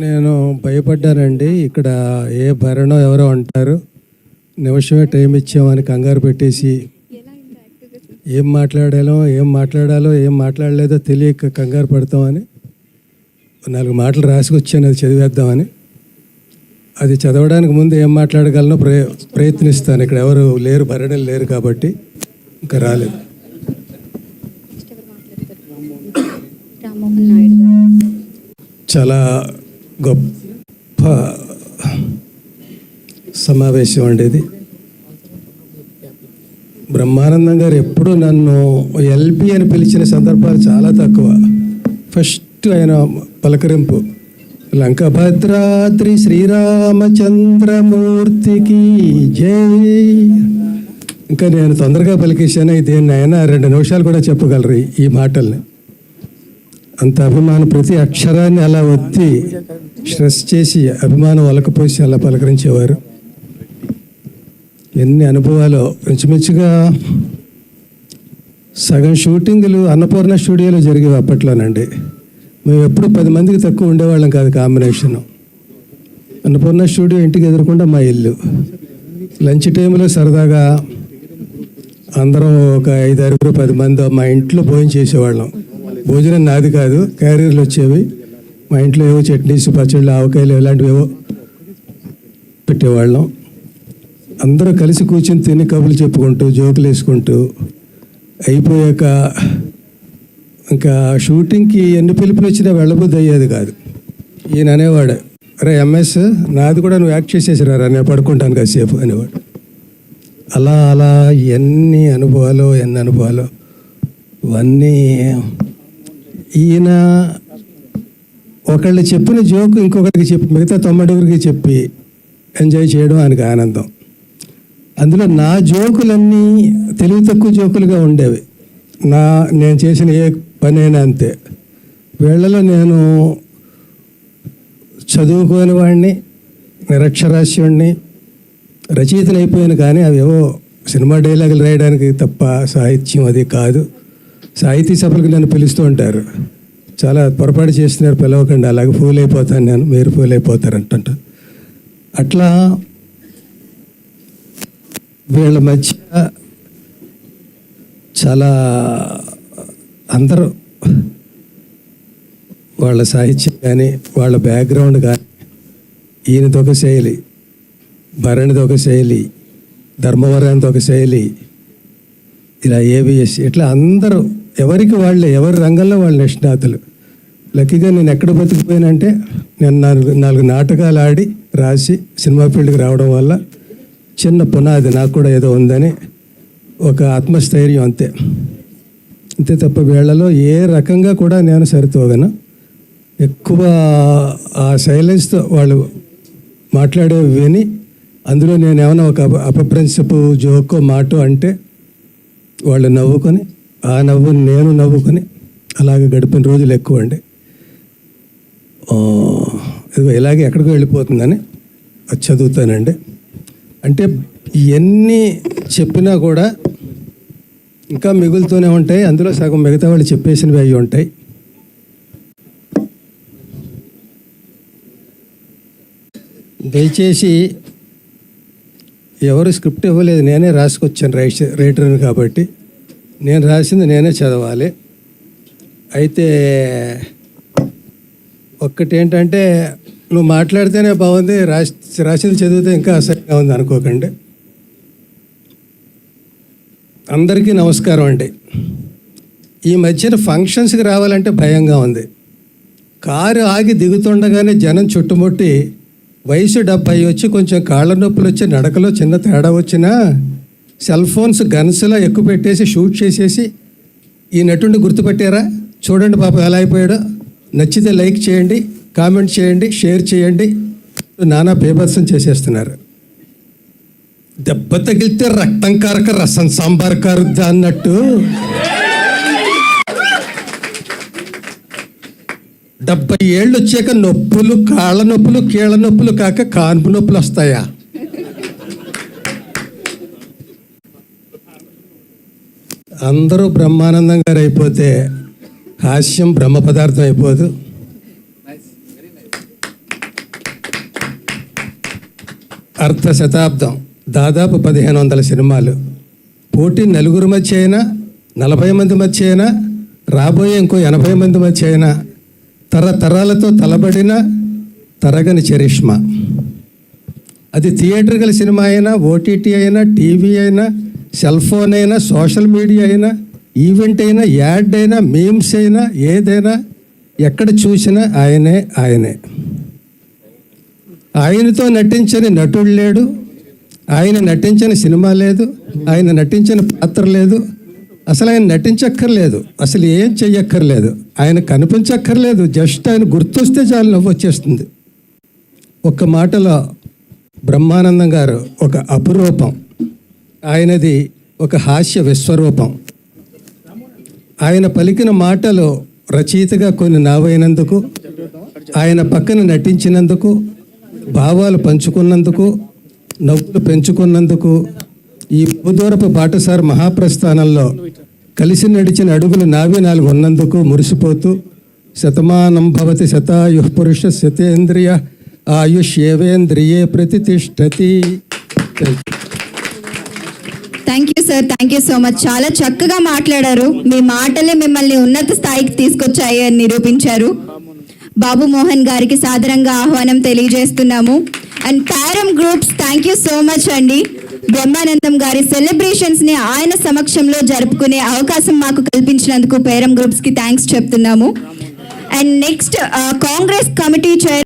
నేను భయపడ్డానండి. ఇక్కడ ఏ భరణం ఎవరో అంటారు, నిమిషమే టైం ఇచ్చామని కంగారు పెట్టేసి ఏం మాట్లాడాలో ఏం మాట్లాడలేదో తెలియక కంగారు పడతామని 4 మాటలు రాసుకొచ్చాను, అది చదివేద్దామని. అది చదవడానికి ముందు ఏం మాట్లాడగలనో ప్రయత్నిస్తాను. ఇక్కడ ఎవరు లేరు, భరణలు లేరు కాబట్టి ఇంకా రాలేదు. చాలా గొప్ప సమావేశం అండి ఇది. బ్రహ్మానందం గారు ఎప్పుడు నన్ను ఎల్పి అని పిలిచిన సందర్భాలు చాలా తక్కువ. ఫస్ట్ ఆయన పలకరింపు లంకభద్రాద్రి శ్రీరామచంద్రమూర్తికి జై. ఇంకా నేను తొందరగా పలికేశాను. దేన్ని అయినా 2 నిమిషాలు కూడా చెప్పగలరు ఈ మాటల్ని. అంత అభిమానం, ప్రతి అక్షరాన్ని అలా ఒత్తి స్ట్రెస్ చేసి అభిమానం ఒలకపోసి అలా పలకరించేవారు. ఎన్ని అనుభవాలు. ఇంచుమించుగా సగం షూటింగులు అన్నపూర్ణ స్టూడియోలో జరిగేవి అప్పట్లోనండి. మేము ఎప్పుడు 10 మందికి తక్కువ ఉండేవాళ్ళం కాదు. కాంబినేషను అన్నపూర్ణ స్టూడియో ఇంటికి ఎదురకుండా మా ఇల్లు. లంచ్ టైంలో సరదాగా అందరం ఒక 5-6 10 మంది మా ఇంట్లో భోజనం చేసేవాళ్ళం. భోజనం నాది కాదు, క్యారియర్లు వచ్చేవి. మా ఇంట్లో ఏవో చట్నీస్, పచ్చళ్ళు, ఆవకాయలు ఇలాంటివి ఏవో పెట్టేవాళ్ళం. అందరూ కలిసి కూర్చొని తిని కబుర్లు చెప్పుకుంటూ జోకులు వేసుకుంటూ అయిపోయాక ఇంకా షూటింగ్కి ఎన్ని పిలుపులు వచ్చినా వెళ్ళబుద్ధి అయ్యేది కాదు. ఈయన అనేవాడు, అరే ఎంఎస్ నాది కూడా నువ్వు యాక్ట్ చేసేసిరా, నేను పడుకుంటాను కాసేపు అనేవాడు. అలా అలా ఎన్ని అనుభవాలు ఇవన్నీ. ఈయన ఒకళ్ళు చెప్పిన జోకు ఇంకొకరికి చెప్పి మిగతా 90 చెప్పి ఎంజాయ్ చేయడం ఆయనకు ఆనందం. అందులో నా జోకులన్నీ తెలివి తక్కువ జోకులుగా ఉండేవి. నేను చేసిన ఏ పనైనా అంతే. వీళ్ళలో నేను చదువుకోని వాడిని, నిరక్షరాస్యుడిని, రచయితలు అయిపోయాను. కానీ అవేవో సినిమా డైలాగులు రాయడానికి తప్ప సాహిత్యం అది కాదు. సాహితీ సభలకు నన్ను పిలుస్తూ ఉంటారు. చాలా పొరపాటు చేస్తున్నారు, పిలవకండి, అలాగే ఫూల్ అయిపోతాను నేను, మీరు ఫూల్ అయిపోతారు అంటుంట. అట్లా వీళ్ళ మధ్య చాలా అందరూ వాళ్ళ సాహిత్యం కానీ వాళ్ళ బ్యాక్గ్రౌండ్ కానీ, ఈయనతో ఒక శైలి, భరణితో ఒక శైలి, ధర్మవరానితో ఒక శైలి, ఇలా ఏబిఎస్, ఇట్లా అందరూ ఎవరికి వాళ్ళే, ఎవరి రంగంలో వాళ్ళ నిష్ణాతులు. లక్కీగా నేను ఎక్కడ బతికిపోయానంటే, నేను 4 నాటకాలు ఆడి రాసి సినిమా ఫీల్డ్కి రావడం వల్ల చిన్న పునాది నాకు కూడా ఏదో ఉందని ఒక ఆత్మస్థైర్యం, అంతే తప్ప వీళ్ళలో ఏ రకంగా కూడా నేను సరితూగను. ఎక్కువ ఆ సైలెన్స్తో వాళ్ళు మాట్లాడేవి విని అందులో నేను ఏమైనా ఒక అపప్రిన్సిపు జోకో మాటో అంటే వాళ్ళు నవ్వుకొని, ఆ నవ్వుని నేను నవ్వుకొని అలాగే గడిపిన రోజులు ఎక్కువ అండి. ఇదిగో ఇలాగే ఎక్కడికో వెళ్ళిపోతుందని అది చదువుతానండి. అంటే ఎన్ని చెప్పినా కూడా ఇంకా మిగులుతూనే ఉంటాయి. అందులో సగం మిగతా వాళ్ళు చెప్పేసినవి అవి ఉంటాయి. దయచేసి ఎవరు స్క్రిప్ట్ ఇవ్వలేదు, నేనే రాసుకొచ్చాను రైటర్ని కాబట్టి నేను రాసింది నేనే చదవాలి. అయితే ఒక్కటేంటంటే, నువ్వు మాట్లాడితేనే బాగుంది, రాసింది చదివితే ఇంకా అసహ్యంగా ఉంది అనుకోకండి. అందరికీ నమస్కారం అండి. ఈ మధ్యన ఫంక్షన్స్కి రావాలంటే భయంగా ఉంది. కారు ఆగి దిగుతుండగానే జనం చుట్టుముట్టి వయసు 70 వచ్చి కొంచెం కాళ్ళ నొప్పులు వచ్చి నడకలో చిన్న తేడా వచ్చినా సెల్ ఫోన్స్ గన్స్లా ఎక్కువ పెట్టేసి షూట్ చేసేసి ఈ నటుడిని గుర్తుపెట్టారా, చూడండి పాపం ఎలా అయిపోయాడో, నచ్చితే లైక్ చేయండి, కామెంట్ చేయండి, షేర్ చేయండి, నానా బేభత్సం చేసేస్తున్నారు. దెబ్బ తగిలితే రక్తం కారక రసం సాంబార్ కారుద్దా అన్నట్టు 70 ఏళ్ళు వచ్చాక నొప్పులు, కాళ్ళ నొప్పులు, కీళ్ళ నొప్పులు కాక కాన్పు నొప్పులు వస్తాయా? అందరూ బ్రహ్మానందం గారు అయిపోతే హాస్యం బ్రహ్మ పదార్థం అయిపోదు. అర్ధ శతాబ్దం, దాదాపు 1500 సినిమాలు. పోటీ నలుగురు మధ్య అయినా, 40 మంది మధ్య అయినా, రాబోయే ఇంకో 80 మంది మధ్య అయినా, తరతరాలతో తలబడిన తరగని చరిష్మా. అది థియేటర్గల సినిమా అయినా, ఓటీటీ అయినా, టీవీ అయినా, సెల్ ఫోన్ అయినా, సోషల్ మీడియా అయినా, ఈవెంట్ అయినా, యాడ్ అయినా, మీమ్స్ అయినా, ఏదైనా ఎక్కడ చూసినా ఆయనే. ఆయనతో నటించని నటుడు లేడు, ఆయన నటించని సినిమా లేదు, ఆయన నటించని పాత్ర లేదు, అసలు ఆయన నటించక్కర్లేదు, అసలు ఏం చెయ్యక్కర్లేదు, ఆయన కనిపించక్కర్లేదు, జస్ట్ ఆయన గుర్తొస్తే చాలు నవ్వు వచ్చేస్తుంది. ఒక్క మాటలో బ్రహ్మానందం గారు ఒక అపురూపం. ఆయనది ఒక హాస్య విశ్వరూపం. ఆయన పలికిన మాటలు రచయితగా కొన్ని నావైనందుకు, ఆయన పక్కన నటించినందుకు, భావాలు పంచుకున్నందుకు, నవ్వులు పెంచుకున్నందుకు, ఈ భూదూరపు బాటసారి మహాప్రస్థానంలో కలిసి నడిచిన అడుగులు నావి 4 ఉన్నందుకు మురిసిపోతూ, శతమానం భవతి శతాయుః పురుష శతేంద్రియ ఆయుష్యేవేంద్రియే ప్రతిష్టతి. Thank you sir, thank you so much. చాలా చక్కగా మాట్లాడారు. మీ మాటలే మిమ్మల్ని ఉన్నత స్థాయికి తీసుకొచ్చాయి అని నిరూపించారు. బాబు మోహన్ గారికి సాదరంగా ఆహ్వానం తెలియజేస్తున్నాము. And Peram groups, thank you so much అండి. బ్రహ్మానందం గారి సెలబ్రేషన్స్ని ఆయన సమక్షంలో జరుపుకునే అవకాశం మాకు కల్పించినందుకు పేరం గ్రూప్స్కి థ్యాంక్స్ చెప్తున్నాము. And next Congress committee chair